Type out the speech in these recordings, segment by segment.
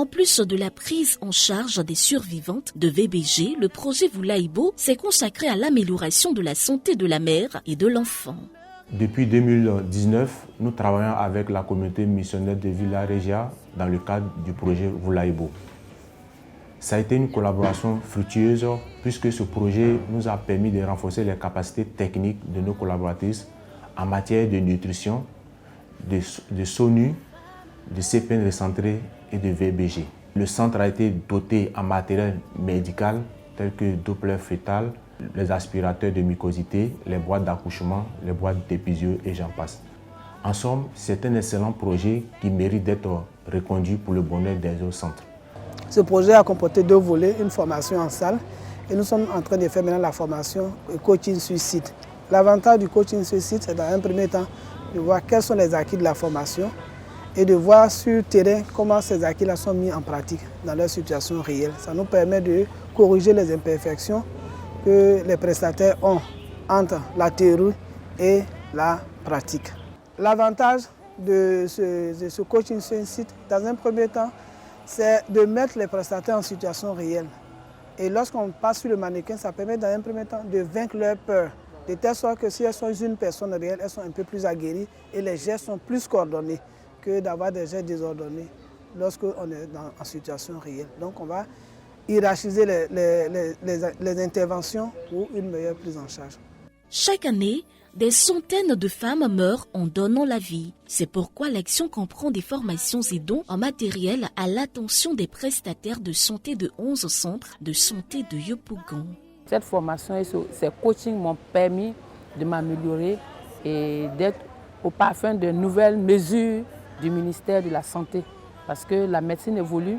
En plus de la prise en charge des survivantes de VBG, le projet Voulaïbo s'est consacré à l'amélioration de la santé de la mère et de l'enfant. Depuis 2019, nous travaillons avec la communauté missionnaire de Villa Regia dans le cadre du projet Voulaïbo. Ça a été une collaboration fructueuse puisque ce projet nous a permis de renforcer les capacités techniques de nos collaboratrices en matière de nutrition, de SONU, de CPN recentré et de VBG. Le centre a été doté en matériel médical tel que Doppler fœtal, les aspirateurs de mucosité, les boîtes d'accouchement, les boîtes d'épisio et j'en passe. En somme, c'est un excellent projet qui mérite d'être reconduit pour le bonheur des autres centres. Ce projet a comporté 2 volets, une formation en salle et nous sommes en train de faire maintenant la formation coaching sur site. L'avantage du coaching sur site, c'est dans un premier temps de voir quels sont les acquis de la formation et de voir sur le terrain comment ces acquis-là sont mis en pratique dans leur situation réelle. Ça nous permet de corriger les imperfections que les prestataires ont entre la théorie et la pratique. L'avantage de ce coaching sur un site, dans un premier temps, c'est de mettre les prestataires en situation réelle. Et lorsqu'on passe sur le mannequin, ça permet dans un premier temps de vaincre leur peur. De telle sorte que si elles sont une personne réelle, elles sont un peu plus aguerries et les gestes sont plus coordonnés que d'avoir des gestes désordonnés lorsqu'on est en situation réelle. Donc on va hiérarchiser les interventions pour une meilleure prise en charge. Chaque année, des centaines de femmes meurent en donnant la vie. C'est pourquoi l'action comprend des formations et dons en matériel à l'attention des prestataires de santé de 11 centres de santé de Yopougon. Cette formation et ces coachings m'ont permis de m'améliorer et d'être au parfum de nouvelles mesures du ministère de la Santé. Parce que la médecine évolue,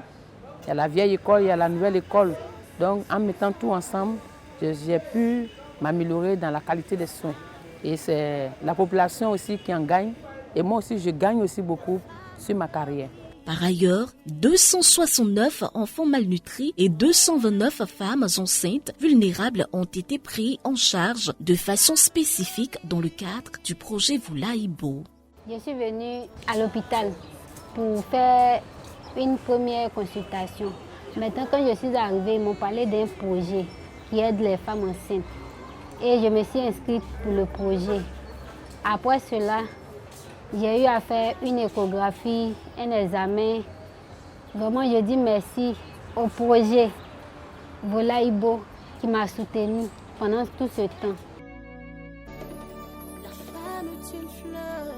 il y a la vieille école, il y a la nouvelle école. Donc en mettant tout ensemble, j'ai pu m'améliorer dans la qualité des soins. Et c'est la population aussi qui en gagne. Et moi aussi, je gagne aussi beaucoup sur ma carrière. Par ailleurs, 269 enfants malnutris et 229 femmes enceintes vulnérables ont été pris en charge de façon spécifique dans le cadre du projet Voulaïbo. Je suis venue à l'hôpital pour faire une première consultation. Maintenant, quand je suis arrivée, ils m'ont parlé d'un projet qui aide les femmes enceintes. Et je me suis inscrite pour le projet. Après cela, j'ai eu à faire une échographie, un examen. Vraiment, je dis merci au projet Voulaïbo qui m'a soutenue pendant tout ce temps. La femme est une fleur